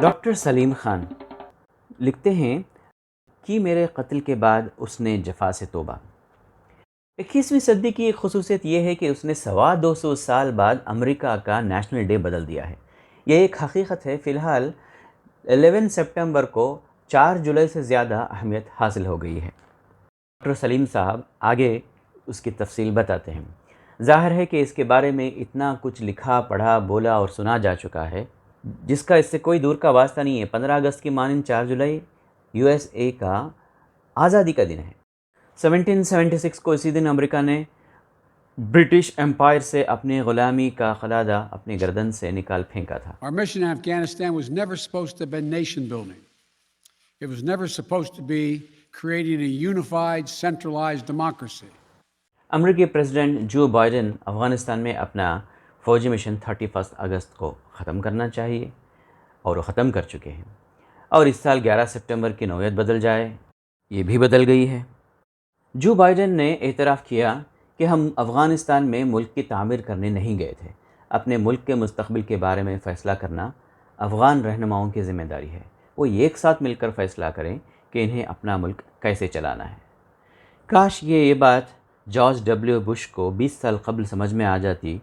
Doctor Salim Khan لکھتے ہیں کہ میرے قتل کے بعد اس نے جفا سے توبہ۔ 21ویں صدی کی ایک خصوصیت یہ ہے کہ اس نے 250 سال بعد امریکہ کا نیشنل ڈے بدل دیا ہے۔ یہ ایک حقیقت ہے۔ فی الحال 11 سپٹمبر کو 4 جولائی سے زیادہ اہمیت حاصل ہو گئی ہے۔ ڈاکٹر سلیم صاحب آگے اس کی تفصیل بتاتے ہیں۔ ظاہر ہے کہ اس کے بارے میں اتنا کچھ لکھا، پڑھا، بولا اور سنا جا چکا ہے جس کا اس سے کوئی دور کا واسطہ نہیں ہے۔ 15 اگست کی مانند 4 جولائی USA کا آزادی کا دن ہے۔ 1776 کو اسی دن امریکہ نے برٹش امپائر سے اپنی غلامی کا قلادہ اپنی گردن سے نکال پھینکا تھا۔ Our mission in Afghanistan was never supposed to have been nation building. It was never supposed to be creating a unified, centralized democracy. امریکی پریزیڈنٹ جو بائیڈن افغانستان میں اپنا فوجی مشن 31 اگست کو ختم کرنا چاہیے اور وہ ختم کر چکے ہیں، اور اس سال 11 سپٹمبر کی نوعیت بدل جائے، یہ بھی بدل گئی ہے۔ جو بائیڈن نے اعتراف کیا کہ ہم افغانستان میں ملک کی تعمیر کرنے نہیں گئے تھے۔ اپنے ملک کے مستقبل کے بارے میں فیصلہ کرنا افغان رہنماؤں کی ذمہ داری ہے۔ وہ ایک ساتھ مل کر فیصلہ کریں کہ انہیں اپنا ملک کیسے چلانا ہے۔ کاش یہ بات جارج W. بش کو 20 سال قبل سمجھ میں آ جاتی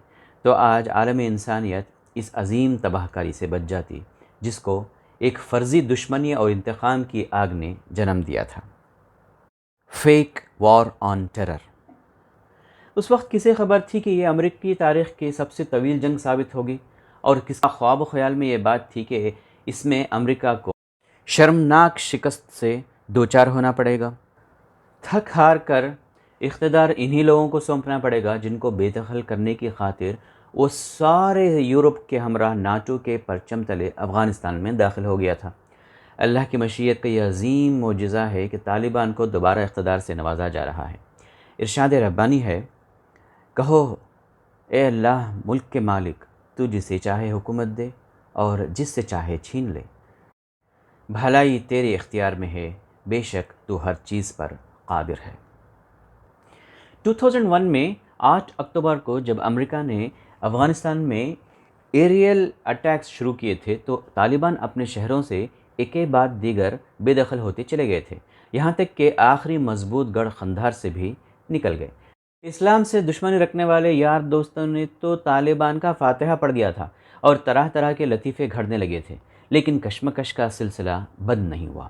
تو آج عالم انسانیت اس عظیم تباہ کاری سے بچ جاتی جس کو ایک فرضی دشمنی اور انتقام کی آگ نے جنم دیا تھا۔ Fake war on terror. اس وقت کسے خبر تھی کہ یہ امریکی تاریخ کی سب سے طویل جنگ ثابت ہوگی، اور کس کا خواب و خیال میں یہ بات تھی کہ اس میں امریکہ کو شرمناک شکست سے دوچار ہونا پڑے گا، تھک ہار کر اقتدار انہی لوگوں کو سونپنا پڑے گا جن کو بے دخل کرنے کی خاطر وہ سارے یورپ کے ہمراہ ناٹو کے پرچم تلے افغانستان میں داخل ہو گیا تھا۔ اللہ کی مشیت کا یہ عظیم معجزہ ہے کہ طالبان کو دوبارہ اقتدار سے نوازا جا رہا ہے۔ ارشاد ربانی ہے، کہو اے اللہ ملک کے مالک، تو جسے چاہے حکومت دے اور جس سے چاہے چھین لے، بھلائی تیرے اختیار میں ہے، بے شک تو ہر چیز پر قادر ہے۔ 2001 میں 8 اکتوبر کو جب امریکہ نے افغانستان میں ایریل اٹیکس شروع کیے تھے تو طالبان اپنے شہروں سے ایک کے بعد دیگر بے دخل ہوتے چلے گئے تھے، یہاں تک کہ آخری مضبوط گڑھ قندھار سے بھی نکل گئے۔ اسلام سے دشمنی رکھنے والے یار دوستوں نے تو طالبان کا فاتحہ پڑھ دیا تھا اور طرح طرح کے لطیفے گھڑنے لگے تھے، لیکن کشمکش کا سلسلہ بند نہیں ہوا۔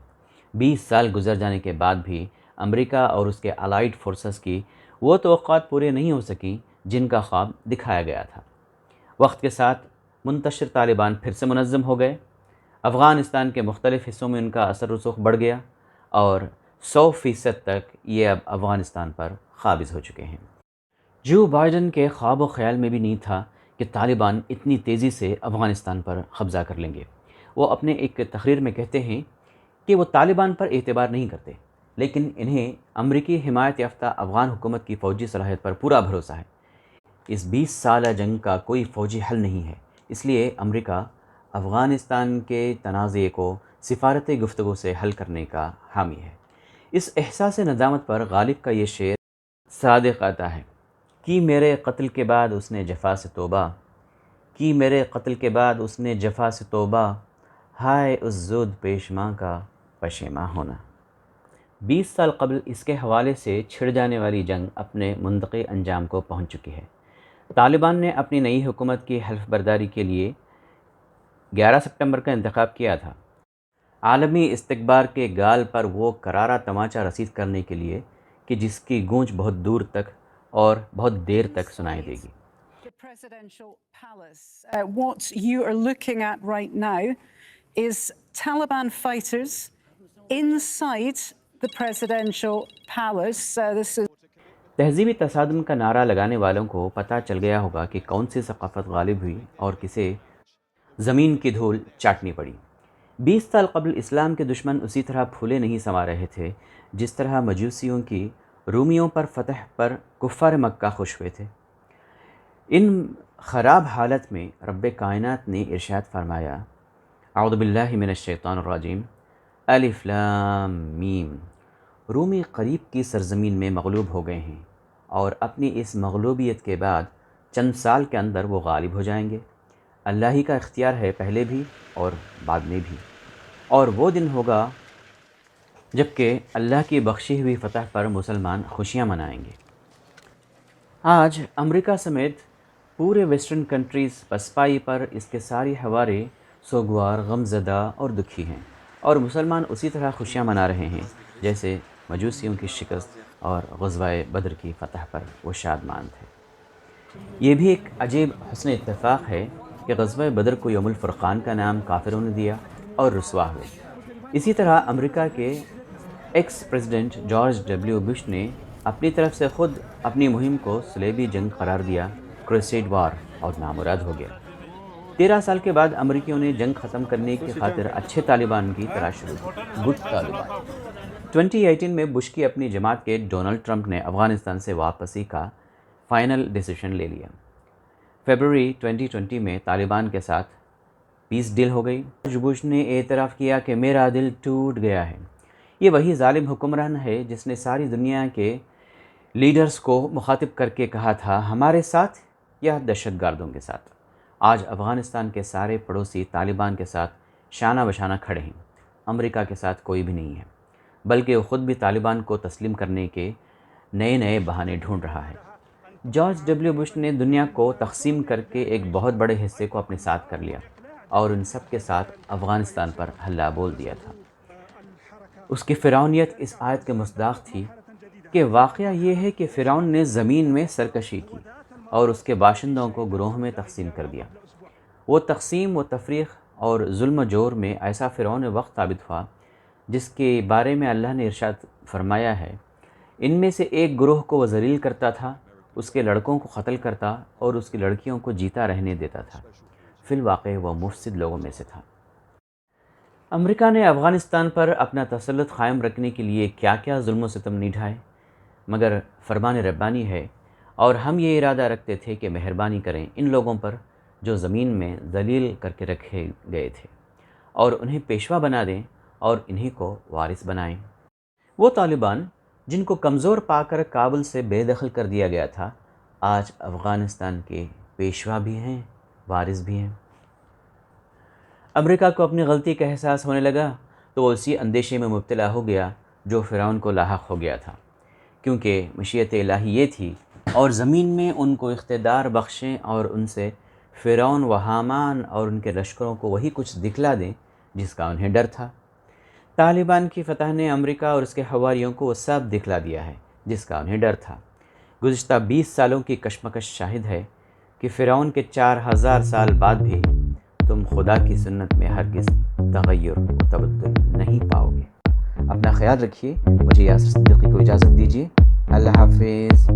20 سال گزر جانے کے بعد بھی امریکہ اور اس کے الائیڈ فورسز کی وہ توقعات پورے نہیں ہو سکیں جن کا خواب دکھایا گیا تھا۔ وقت کے ساتھ منتشر طالبان پھر سے منظم ہو گئے، افغانستان کے مختلف حصوں میں ان کا اثر رسوخ بڑھ گیا اور 100% تک یہ اب افغانستان پر قابض ہو چکے ہیں۔ جو بائیڈن کے خواب و خیال میں بھی نہیں تھا کہ طالبان اتنی تیزی سے افغانستان پر قبضہ کر لیں گے۔ وہ اپنے ایک تقریر میں کہتے ہیں کہ وہ طالبان پر اعتبار نہیں کرتے، لیکن انہیں امریکی حمایت یافتہ افغان حکومت کی فوجی صلاحیت پر پورا بھروسہ ہے۔ اس 20 سالہ جنگ کا کوئی فوجی حل نہیں ہے، اس لیے امریکہ افغانستان کے تنازع کو سفارتی گفتگو سے حل کرنے کا حامی ہے۔ اس احساس ندامت پر غالب کا یہ شعر صادق آتا ہے کہ میرے قتل کے بعد اس نے جفا سے توبہ، کہ میرے قتل کے بعد اس نے جفا سے توبہ، ہائے اس زود پیشماں کا پشیماں ہونا۔ 20 سال قبل اس کے حوالے سے چھڑ جانے والی جنگ اپنے منطقی انجام کو پہنچ چکی ہے۔ طالبان نے اپنی نئی حکومت کی حلف برداری کے لیے 11 سپٹمبر کا انتخاب کیا تھا، عالمی استکبار کے گال پر وہ کرارا تماچا رسید کرنے کے لیے کہ جس کی گونج بہت دور تک اور بہت دیر تک سنائی دے گی۔ The presidential palace. What you are looking at right now is Taliban fighters inside the presidential palace. This is تہذیبی تصادم کا نعرہ لگانے والوں کو پتہ چل گیا ہوگا کہ کون سی ثقافت غالب ہوئی اور کسے زمین کی دھول چاٹنی پڑی۔ 20 سال قبل اسلام کے دشمن اسی طرح پھولے نہیں سما رہے تھے جس طرح مجوسیوں کی رومیوں پر فتح پر کفار مکہ خوش ہوئے تھے۔ ان خراب حالت میں رب کائنات نے ارشاد فرمایا، اعوذ باللہ من الشیطان الرجیم، الف لام میم، رومی قریب کی سرزمین میں مغلوب ہو گئے ہیں اور اپنی اس مغلوبیت کے بعد چند سال کے اندر وہ غالب ہو جائیں گے۔ اللہ ہی کا اختیار ہے پہلے بھی اور بعد میں بھی، اور وہ دن ہوگا جب کہ اللہ کی بخشی ہوئی فتح پر مسلمان خوشیاں منائیں گے۔ آج امریکہ سمیت پورے ویسٹرن کنٹریز پسپائی پر اس کے ساری ہوارے سوگوار، غمزدہ اور دکھی ہیں، اور مسلمان اسی طرح خوشیاں منا رہے ہیں جیسے مجوسیوں کی شکست اور غزوہ بدر کی فتح پر وہ شادمان تھے۔ یہ بھی ایک عجیب حسن اتفاق ہے کہ غزوہ بدر کو یوم الفرقان کا نام کافروں نے دیا اور رسوا ہوئے۔ اسی طرح امریکہ کے x president George W Bush نے اپنی طرف سے خود اپنی مہم کو صلیبی جنگ قرار دیا، کروسیڈ وار، اور نامراد ہو گیا۔ 13 سال کے بعد امریکیوں نے جنگ ختم کرنے کی خاطر اچھے طالبان کی تلاش شروع کی، گڈ طالبان۔ 2018 میں بش کی اپنی جماعت کے ڈونلڈ ٹرمپ نے افغانستان سے واپسی کا فائنل ڈیسیشن لے لیا۔ فیبروری 2020 میں طالبان کے ساتھ پیس ڈیل ہو گئی۔ جارج بش نے اعتراف کیا کہ میرا دل ٹوٹ گیا ہے۔ یہ وہی ظالم حکمران ہے جس نے ساری دنیا کے لیڈرز کو مخاطب کر کے کہا تھا ہمارے ساتھ یا دہشت گردوں کے ساتھ۔ آج افغانستان کے سارے پڑوسی طالبان کے ساتھ شانہ بشانہ کھڑے ہیں، امریکہ کے ساتھ کوئی بھی نہیں ہے، بلکہ وہ خود بھی طالبان کو تسلیم کرنے کے نئے بہانے ڈھونڈ رہا ہے۔ جارج ڈبلیو بش نے دنیا کو تقسیم کر کے ایک بہت بڑے حصے کو اپنے ساتھ کر لیا اور ان سب کے ساتھ افغانستان پر حملہ بول دیا تھا۔ اس کی فرعونیت اس آیت کے مصداق تھی کہ واقعہ یہ ہے کہ فرعون نے زمین میں سرکشی کی اور اس کے باشندوں کو گروہوں میں تقسیم کر دیا۔ وہ تقسیم و تفریق اور ظلم و جور میں ایسا فرعون وقت ثابت ہوا جس کے بارے میں اللہ نے ارشاد فرمایا ہے، ان میں سے ایک گروہ کو وہ ذلیل کرتا تھا، اس کے لڑکوں کو قتل کرتا اور اس کی لڑکیوں کو جیتا رہنے دیتا تھا۔ فی الواقع وہ مفسد لوگوں میں سے تھا۔ امریکہ نے افغانستان پر اپنا تسلط قائم رکھنے کے لیے کیا کیا ظلم و ستم نہیں ڈھائے، مگر فرمان ربانی ہے، اور ہم یہ ارادہ رکھتے تھے کہ مہربانی کریں ان لوگوں پر جو زمین میں ذلیل کر کے رکھے گئے تھے، اور انہیں پیشوا بنا دیں اور انہی کو وارث بنائیں۔ وہ طالبان جن کو کمزور پا کر کابل سے بے دخل کر دیا گیا تھا، آج افغانستان کے پیشوا بھی ہیں، وارث بھی ہیں۔ امریکہ کو اپنی غلطی کا احساس ہونے لگا تو وہ اسی اندیشے میں مبتلا ہو گیا جو فرعون کو لاحق ہو گیا تھا، کیونکہ مشیت الہی یہ تھی اور زمین میں ان کو اقتدار بخشیں اور ان سے فرعون و حامان اور ان کے لشکروں کو وہی کچھ دکھلا دیں جس کا انہیں ڈر تھا۔ طالبان کی فتح نے امریکہ اور اس کے حواریوں کو وہ سب دکھلا دیا ہے جس کا انہیں ڈر تھا۔ گزشتہ 20 سالوں کی کشمکش شاہد ہے کہ فرعون کے 4000 سال بعد بھی تم خدا کی سنت میں ہرگز تغیر و تبدل نہیں پاؤ گے۔ اپنا خیال رکھیے، مجھے یاسر صدیقی کو اجازت دیجیے۔ اللہ حافظ۔